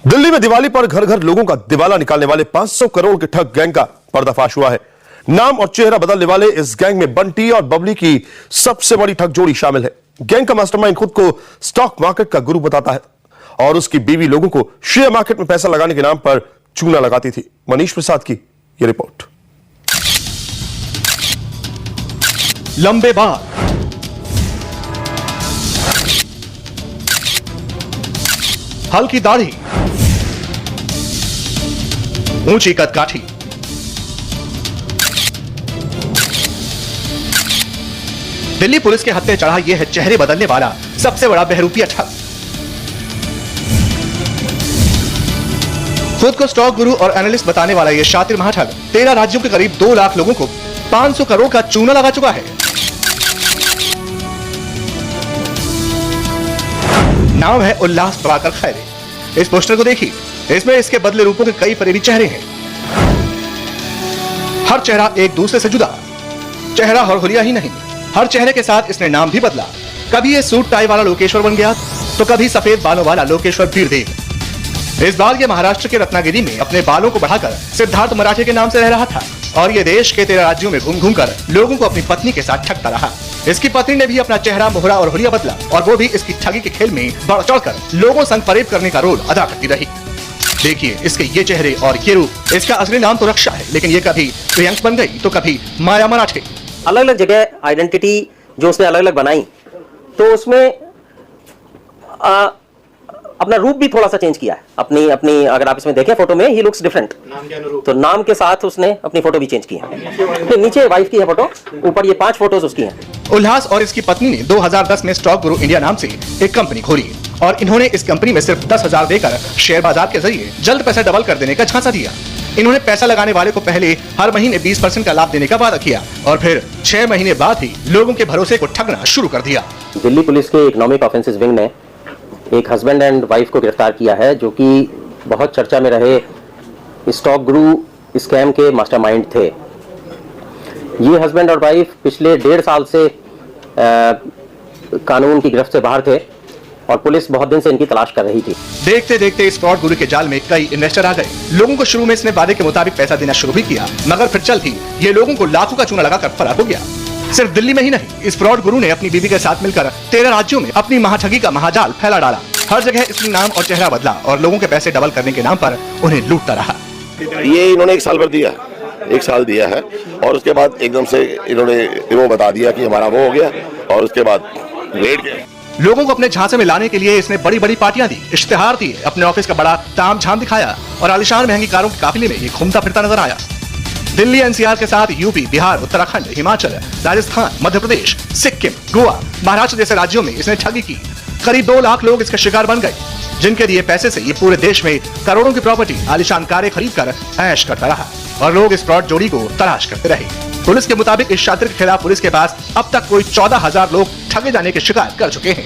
दिल्ली में दिवाली पर घर घर लोगों का दिवाला निकालने वाले 500 करोड़ के ठग गैंग का पर्दाफाश हुआ है। नाम और चेहरा बदलने वाले इस गैंग में बंटी और बबली की सबसे बड़ी ठग जोड़ी शामिल है। गैंग का मास्टरमाइंड खुद को स्टॉक मार्केट का गुरु बताता है और उसकी बीवी लोगों को शेयर मार्केट में पैसा लगाने के नाम पर चूना लगाती थी। मनीष प्रसाद की यह रिपोर्ट। लंबे बाल, हल्की दाढ़ी, ऊंची कदकाठी, दिल्ली पुलिस के हत्थे चढ़ा यह है चेहरे बदलने वाला सबसे बड़ा बहरूपिया ठग। खुद को स्टॉक गुरु और एनालिस्ट बताने वाला यह शातिर महाठग 13 राज्यों के करीब 2 लाख लोगों को 500 करोड़ का चूना लगा चुका है। नाम है उल्लास प्रभाकर खैरे। इस पोस्टर को देखिए, इसमें इसके बदले रूपों के कई फरेबी चेहरे हैं। हर चेहरा एक दूसरे से जुदा। चेहरा और हुलिया ही नहीं, हर चेहरे के साथ इसने नाम भी बदला। कभी ये सूट टाई वाला लोकेश्वर बन गया तो कभी सफेद बालों वाला लोकेश्वर वीरदेव। इस बार ये महाराष्ट्र के रत्नागिरी में अपने बालों को बढ़ाकर सिद्धार्थ मराठे के नाम से रह रहा था और ये देश के 13 राज्यों में घूम घूम कर लोगों को अपनी पत्नी के साथ ठगता रहा। इसकी पत्नी ने भी अपना चेहरा, मोहरा और हुलिया बदला और वो भी इसकी ठगी के खेल में बढ़ चढ़कर लोगों संग फरेब करने का रोल अदा करती रही। देखिए इसके ये चेहरे और ये रूप। इसका असली नाम तो रक्षा है, लेकिन ये कभी प्रियंक बन गई तो कभी माया मराठे। अलग अलग जगह आइडेंटिटी जो उसने अलग अलग बनाई, तो उसमें अपना रूप भी थोड़ा सा चेंज किया है। अपनी अगर आप इसमें देखें फोटो में, ही लुक्स डिफरेंट। तो नाम के साथ उसने अपनी फोटो भी चेंज की है। नीचे वाइफ की है फोटो, ऊपर ये 5 फोटोज उसकी हैं। उल्लास और इसकी पत्नी ने 2010 में स्टॉक गुरु इंडिया नाम से एक कंपनी खोली और इन्होंने इस कंपनी में सिर्फ 10,000 देकर शेयर बाजार के जरिए जल्द पैसा डबल कर देने का झांसा दिया। इन्होंने पैसा लगाने वाले को पहले हर महीने 20% का लाभ देने का वादा किया और फिर 6 महीने बाद ही लोगों के भरोसे को ठगना शुरू कर दिया। दिल्ली पुलिस के इकोनॉमिक ऑफेंसेस विंग ने एक हस्बैंड एंड वाइफ को गिरफ्तार किया है, जो कि बहुत चर्चा में रहे स्टॉक गुरु स्कैम के मास्टरमाइंड थे। ये हस्बैंड और वाइफ पिछले 1.5 साल से कानून की गिरफ्त से बाहर थे और पुलिस बहुत दिन से इनकी तलाश कर रही थी। देखते देखते इस फ्रॉड गुरु के जाल में कई इन्वेस्टर आ गए। लोगों को शुरू में इसने वादे के मुताबिक पैसा देना शुरू भी किया, मगर फिर चल ही ये लोगों को लाखों का चूना लगाकर फरार हो गया। सिर्फ दिल्ली में ही नहीं, इस फ्रॉड गुरु ने अपनी बीवी के साथ मिलकर 13 राज्यों में अपनी महाठगी का महाजाल फैला डाला। हर जगह इसने नाम और चेहरा बदला और लोगों के पैसे डबल करने के नाम पर उन्हें लूटता रहा। ये इन्होंने 1 साल भर दिया, 1 साल दिया है और उसके बाद एकदम से इन्होंने बता दिया कि हमारा वो हो गया और उसके बाद रेड गए। लोगों को अपने झांसे में लाने के लिए इसने बड़ी बड़ी पार्टियां दी, इश्तेहार दिए, अपने ऑफिस का बड़ा ताम झाम दिखाया और आलिशान महंगी कारों के काफिले में ये घूमता फिरता नजर आया। दिल्ली एनसीआर के साथ यूपी, बिहार, उत्तराखंड, हिमाचल, राजस्थान, मध्य प्रदेश, सिक्किम, गोवा, महाराष्ट्र जैसे राज्यों में इसने ठगी की। करीब 2 लाख लोग इसके शिकार बन गए, जिनके लिए पैसे से ये पूरे देश में करोड़ों की प्रॉपर्टी, आलिशान कारें खरीद कर ऐश करता रहा और लोग इस फ्रॉड जोड़ी को तलाश करते रहे। पुलिस के मुताबिक इस शातिर के खिलाफ पुलिस के पास अब तक कोई 14,000 लोग ठगे जाने के शिकार कर चुके हैं।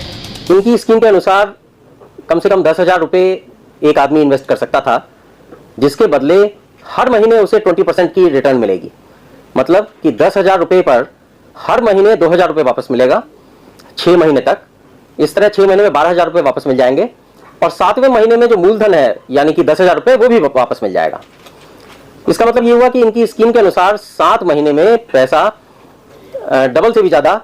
इनकी स्कीम के अनुसार कम से कम 10,000 रुपए एक आदमी इन्वेस्ट कर सकता था, जिसके बदले हर महीने उसे 20% की रिटर्न मिलेगी। मतलब कि 10,000 रुपए पर हर महीने 2,000 रुपए वापस मिलेगा 6 महीने तक। इस तरह 6 महीने में 12,000 रुपए वापस मिल जाएंगे और 7वें महीने में जो मूलधन है यानी कि 10,000 रुपए वो भी वापस मिल जाएगा। इसका मतलब ये हुआ कि इनकी स्कीम के अनुसार 7 महीने में पैसा डबल से भी ज्यादा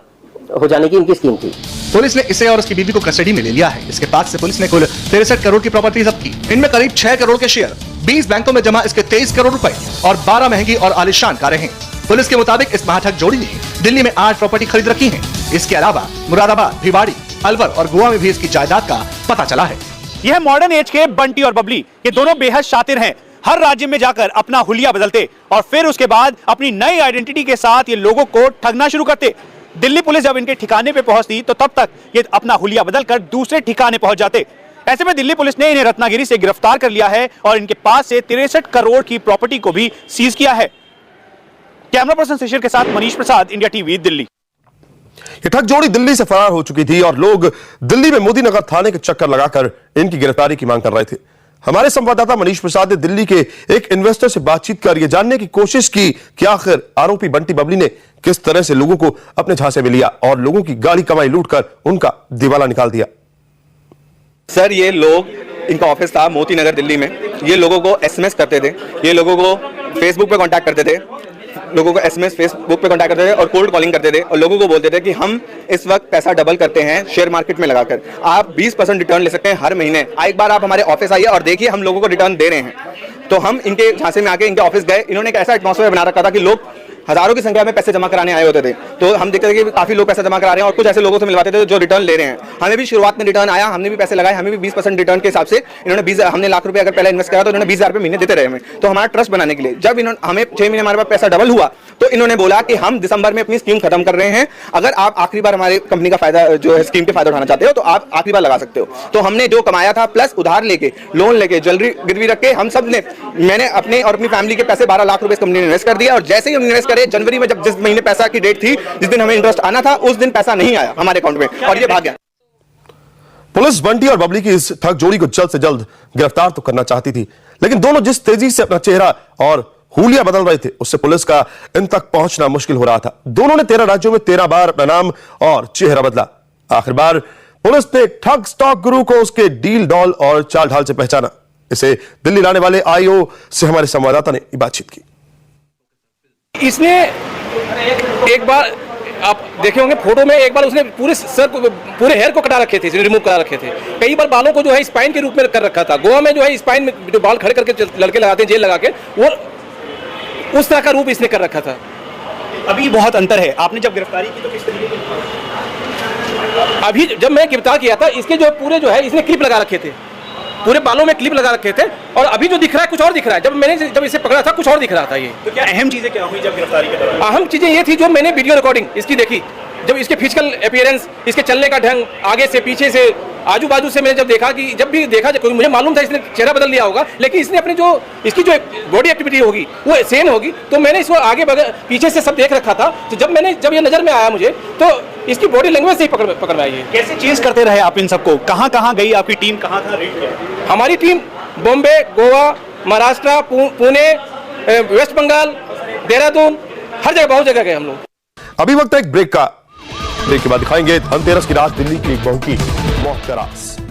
हो जाने की इनकी स्कीम थी। पुलिस ने इसे और उसकी बीवी को कस्टडी में ले लिया है। इसके पास से पुलिस ने कुल 63 करोड़ की प्रॉपर्टी जब्त की। इनमें करीब 6 करोड़ के शेयर, 20 बैंकों में जमा इसके 23 करोड़ रुपए और 12 महंगी और आलिशान कारें हैं। पुलिस के मुताबिक इस महाठग जोड़ी ने दिल्ली में 8 प्रॉपर्टी खरीद रखी है। इसके अलावा मुरादाबाद, भिवाड़ी, अलवर और गोवा में भी इसकी जायदाद का पता चला है। यह मॉडर्न एज के बंटी और बबली, ये दोनों बेहद शातिर हैं। हर राज्य में जाकर अपना हुलिया बदलते और फिर उसके बाद अपनी नई आइडेंटिटी के साथ ये लोगों को ठगना शुरू करते। दिल्ली पुलिस जब इनके ठिकाने पे पहुंचती तो तब तक ये अपना हुलिया बदलकर दूसरे ठिकाने पहुंच जाते। ऐसे में दिल्ली पुलिस ने इन्हें रत्नागिरी से गिरफ्तार कर लिया है और इनके पास से 63 करोड़ की प्रॉपर्टी को भी सीज किया है। कैमरा पर्सन शिशिर के साथ मनीष प्रसाद, इंडिया टीवी, दिल्ली। ये ठग जोड़ी दिल्ली से फरार हो चुकी थी और लोग दिल्ली में मोदी नगर थाने के चक्कर लगाकर इनकी गिरफ्तारी की मांग कर रहे थे। हमारे संवाददाता मनीष प्रसाद ने दिल्ली के एक इन्वेस्टर से बातचीत कर यह जानने की कोशिश की कि आखिर आरोपी बंटी बबली ने किस तरह से लोगों को अपने झांसे में लिया और लोगों की गाड़ी कमाई लूटकर उनका दिवाला निकाल दिया। सर, ये लोग इनका ऑफिस था मोती नगर दिल्ली में। ये लोगों को एसएमएस करते थे, ये लोगों को फेसबुक पे कांटेक्ट करते थे, लोगों को एसएमएस फेसबुक पे कांटेक्ट करते थे और कोल्ड कॉलिंग करते थे और लोगों को बोलते थे कि हम इस वक्त पैसा डबल करते हैं शेयर मार्केट में लगाकर, आप 20% रिटर्न ले सकते हैं हर महीने। एक बार आप हमारे ऑफिस आइए और देखिए हम लोगों को रिटर्न दे रहे हैं। तो हम इनके झांसे में आके इनके ऑफिस गए, इन्होंने एक ऐसा एटमॉस्फेयर बना रखा था कि लोग हजारों की संख्या में पैसे जमा कराने आए होते थे। तो हम देखते थे कि काफी लोग पैसा जमा करा रहे हैं और कुछ ऐसे लोगों से मिलवाते थे जो रिटर्न ले रहे हैं। हमें भी शुरुआत में रिटर्न आया, हमने भी पैसे लगाए, हमें भी 20% रिटर्न के हिसाब से इन्होंने 20, हमने लाख रुपए अगर पहले इन्वेस्ट किया तो इन्होंने 20,000 रुपए महीने देते रहे हमें। तो हमारा ट्रस्ट बनाने के लिए जब इन्होंने हमें 6 महीने हमारे पास पैसा डबल हुआ तो इन्होंने बोला कि हम दिसंबर में अपनी स्कीम खत्म कर रहे हैं, अगर आप आखिरी बार हमारी कंपनी का फायदा जो है स्कीम के फायदा उठाना चाहते हो तो आप आखिरी बार लगा सकते हो। तो हमने जो कमाया था प्लस उधार लेके, लोन लेके, ज्वेलरी गिरवी रख के, हम सब ने, मैंने अपने और अपनी फैमिली के पैसे 12 लाख रुपए इस कंपनी ने इन्वेस्ट कर दिया। और जैसे ही हम इन्वेस्ट करे, जनवरी में जब जिस महीने पैसा की डेट थी, जिस दिन हमें इंटरेस्ट आना था, उस दिन पैसा नहीं आया हमारे अकाउंट में और ये भाग गया। पुलिस बंटी और बबली की इस ठग जोड़ी को जल्द से जल्द गिरफ्तार तो करना चाहती थी, लेकिन दोनों जिस तेजी से अपना चेहरा और हुलिया बदल रहे थे उससे पुलिस का इन तक पहुंचना मुश्किल हो रहा था। दोनों ने 13 राज्यों में 13 बार अपना नाम और चेहरा बदला। आखिर बार पुलिस ने ठग स्टॉक गुरु को उसके डील डॉल और चाल ढाल से पहचाना। इसे दिल्ली लाने वाले आईओ से हमारे संवाददाता ने बातचीत की। इसने एक बार आप देखे होंगे फोटो में, एक बार उसने पूरे सर को, पूरे हेयर को कटा रखे थे, रिमूव करा रखे थे। कई बार बालों को जो है स्पाइन के रूप में कर रखा था। गोवा में जो है स्पाइन में जो बाल खड़े करके लड़के लगाते हैं जेल लगा के, वो उस तरह का रूप इसने कर रखा था। अभी बहुत अंतर है। आपने जब गिरफ्तारी की तो किस तरीके की? अभी जब मैं गिरफ्तार किया था, इसके जो पूरे जो है इसने क्लिप लगा रखे थे, पूरे बालों में क्लिप लगा रखे थे और अभी जो दिख रहा है कुछ और दिख रहा है। जब इसे पकड़ा था कुछ और दिख रहा था। ये तो क्या अहम चीजें क्या हुई जब गिरफ्तारी के दौरान? अहम चीजें ये थी जो मैंने वीडियो रिकॉर्डिंग इसकी देखी, जब इसके फिजिकल अपीयरेंस, इसके चलने का ढंग, आगे से पीछे से आजू बाजू से मैंने जब देखा कि जब भी देखा कोई, मुझे मालूम था इसने चेहरा बदल लिया होगा, लेकिन इसने अपने जो इसकी जो बॉडी एक्टिविटी होगी वो सेम होगी। तो मैंने इसको आगे पीछे से सब देख रखा था। तो जब ये नजर में आया मुझे तो इसकी बॉडी लैंग्वेज से ही पकड़ में आई है। कैसे चेंज करते रहे आप इन सबको? कहाँ गई आपकी टीम, कहाँ रेड किया? हमारी टीम बॉम्बे, गोवा, महाराष्ट्र, पुणे, वेस्ट बंगाल, देहरादून, हर जगह, बहुत जगह गए हम लोग। अभी वक्त है एक ब्रेक का। ब्रेक के बाद दिखाएंगे धनतेरस की रात दिल्ली की एक बहू की मौत का राज।